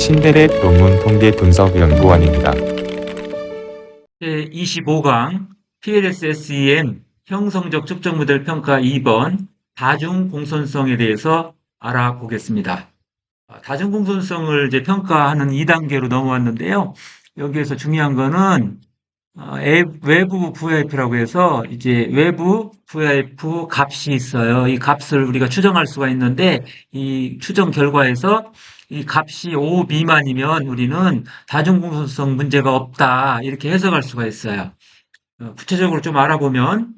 신데렛 논문 통계 분석 연구원입니다. 제25강 PLS-SEM 형성적 측정 모델 평가 2번 다중 공손성에 대해서 알아보겠습니다. 다중 공손성을 이제 평가하는 2단계로 넘어왔는데요. 여기에서 중요한 거는 외부 VIP라고 해서 이제 외부 VIP 값이 있어요. 이 값을 우리가 추정할 수가 있는데 이 추정 결과에서 이 값이 5 미만이면 우리는 다중공손성 문제가 없다 이렇게 해석할 수가 있어요. 구체적으로 좀 알아보면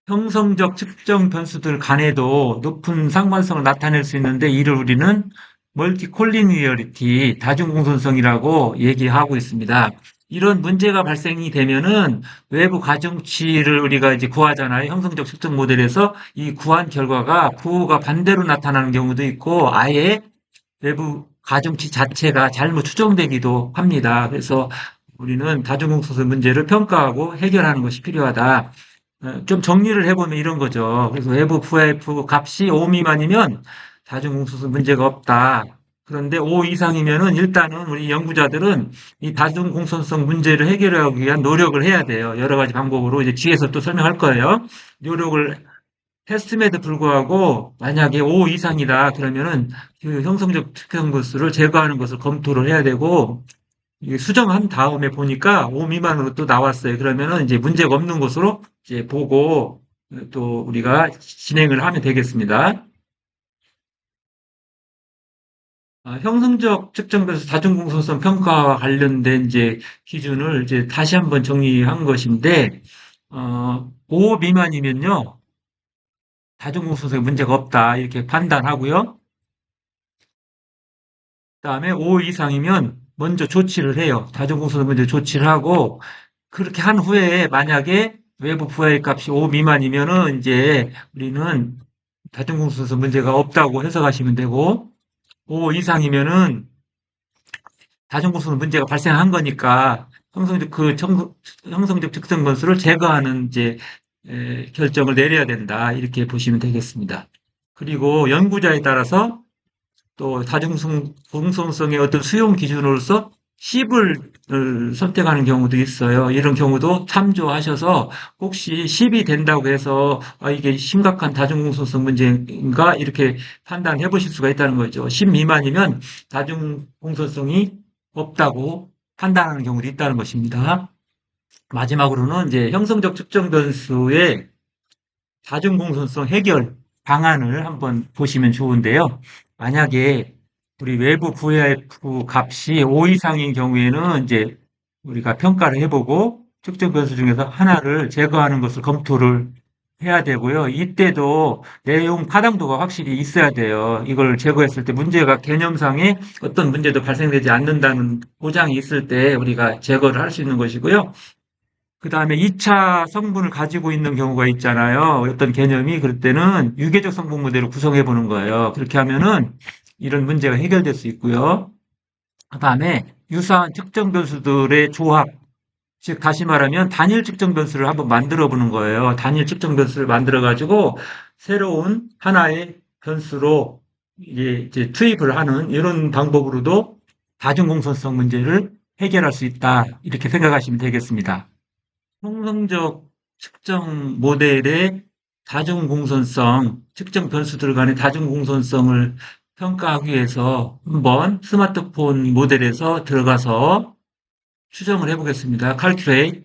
형성적 측정 변수들 간에도 높은 상관성을 나타낼 수 있는데 이를 우리는 멀티콜리니어리티, 다중공손성이라고 얘기하고 있습니다. 이런 문제가 발생이 되면은 외부 가중치를 우리가 이제 구하잖아요. 형성적 측정 모델에서 이 구한 결과가 구호가 반대로 나타나는 경우도 있고 아예 외부 가중치 자체가 잘못 추정되기도 합니다. 그래서 우리는 다중공손성 문제를 평가하고 해결하는 것이 필요하다. 좀 정리를 해보면 이런 거죠. 그래서 외부 VF 값이 5 미만이면 다중공손성 문제가 없다. 그런데 5 이상이면은 일단은 우리 연구자들은 이 다중공손성 문제를 해결하기 위한 노력을 해야 돼요. 여러 가지 방법으로 이제 뒤에서 또 설명할 거예요. 노력을 했음에도 불구하고 만약에 5 이상이다 그러면은 그 형성적 특정 건수를 제거하는 것을 검토를 해야 되고 이게 수정한 다음에 보니까 5 미만으로 또 나왔어요. 그러면은 이제 문제가 없는 것으로 이제 보고 또 우리가 진행을 하면 되겠습니다. 형성적 측정 변수 다중공손성 평가와 관련된 이제 기준을 이제 다시 한번 정리한 것인데, 5 미만이면요, 다중공손성에 문제가 없다, 이렇게 판단하고요. 그 다음에 5 이상이면 먼저 조치를 해요. 다중공손성 먼저 조치를 하고, 그렇게 한 후에 만약에 외부 부하의 값이 5 미만이면은 이제 우리는 다중공손성 문제가 없다고 해석하시면 되고, 5 이상이면은 다중공손성 문제가 발생한 거니까 형성적 측정 건수를 제거하는 이제 결정을 내려야 된다 이렇게 보시면 되겠습니다. 그리고 연구자에 따라서 또 다중공손성의 어떤 수용 기준으로서 10을 선택하는 경우도 있어요. 이런 경우도 참조하셔서 혹시 10이 된다고 해서 이게 심각한 다중공손성 문제인가 이렇게 판단해 보실 수가 있다는 거죠. 10 미만이면 다중공손성이 없다고 판단하는 경우도 있다는 것입니다. 마지막으로는 이제 형성적 측정 변수의 다중공손성 해결 방안을 한번 보시면 좋은데요. 만약에 우리 외부 VIF 값이 5 이상인 경우에는 이제 우리가 평가를 해보고 측정 변수 중에서 하나를 제거하는 것을 검토를 해야 되고요. 이때도 내용 파장도가 확실히 있어야 돼요. 이걸 제거했을 때 문제가 개념상에 어떤 문제도 발생되지 않는다는 보장이 있을 때 우리가 제거를 할 수 있는 것이고요. 그 다음에 2차 성분을 가지고 있는 경우가 있잖아요. 어떤 개념이 그럴 때는 유계적 성분 모델을 구성해 보는 거예요. 그렇게 하면은 이런 문제가 해결될 수 있고요. 그 다음에 유사한 측정 변수들의 조합, 즉 다시 말하면 단일 측정 변수를 한번 만들어 보는 거예요. 단일 측정 변수를 만들어 가지고 새로운 하나의 변수로 이제 투입을 하는 이런 방법으로도 다중공손성 문제를 해결할 수 있다. 이렇게 생각하시면 되겠습니다. 형성적 측정 모델의 다중공손성, 측정 변수들 간의 다중공손성을 평가하기 위해서 한번 스마트폰 모델에서 들어가서 추정을 해보겠습니다. Calculate,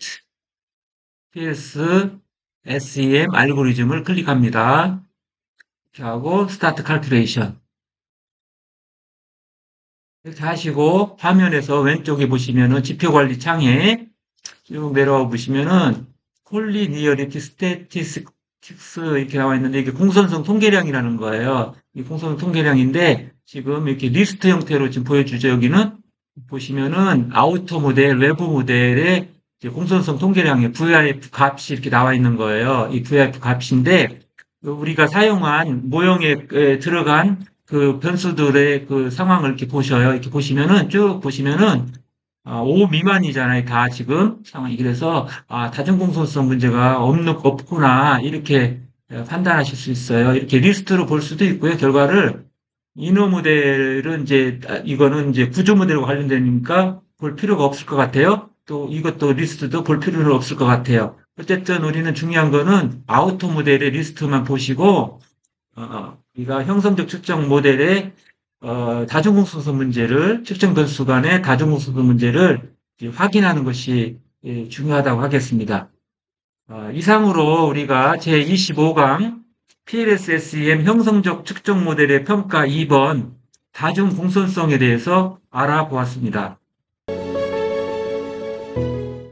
PS, SEM 알고리즘을 클릭합니다. 이렇게 하고 Start Calculation. 이렇게 하시고 화면에서 왼쪽에 보시면은 지표 관리 창에 쭉 내려와 보시면은 콜리니어리티 스태티스틱스 이렇게 나와 있는데 이게 공손성 통계량이라는 거예요. 이 공손성 통계량인데 지금 이렇게 리스트 형태로 지금 보여주죠. 여기는 보시면은 아우터 모델, 외부 모델의 이제 공손성 통계량의 VIF 값이 이렇게 나와 있는 거예요. 이 VIF 값인데 우리가 사용한 모형에 들어간 그 변수들의 그 상황을 이렇게 보셔요. 이렇게 보시면은 쭉 보시면은 5 미만이잖아요. 다 지금 상황이. 그래서 다중공손성 문제가 없구나 이렇게 판단하실 수 있어요. 이렇게 리스트로 볼 수도 있고요. 결과를 인어 모델은 이거는 이제 구조 모델과 관련되니까 볼 필요가 없을 것 같아요. 또 이것도 리스트도 볼 필요는 없을 것 같아요. 어쨌든 우리는 중요한 거는 아우터 모델의 리스트만 보시고, 우리가 형성적 측정 모델의 다중공소수 문제를, 측정 변수 간의 다중공소수 문제를 이제 확인하는 것이 중요하다고 하겠습니다. 이상으로 우리가 제25강 PLSSEM 형성적 측정 모델의 평가 2번 다중 공손성에 대해서 알아보았습니다.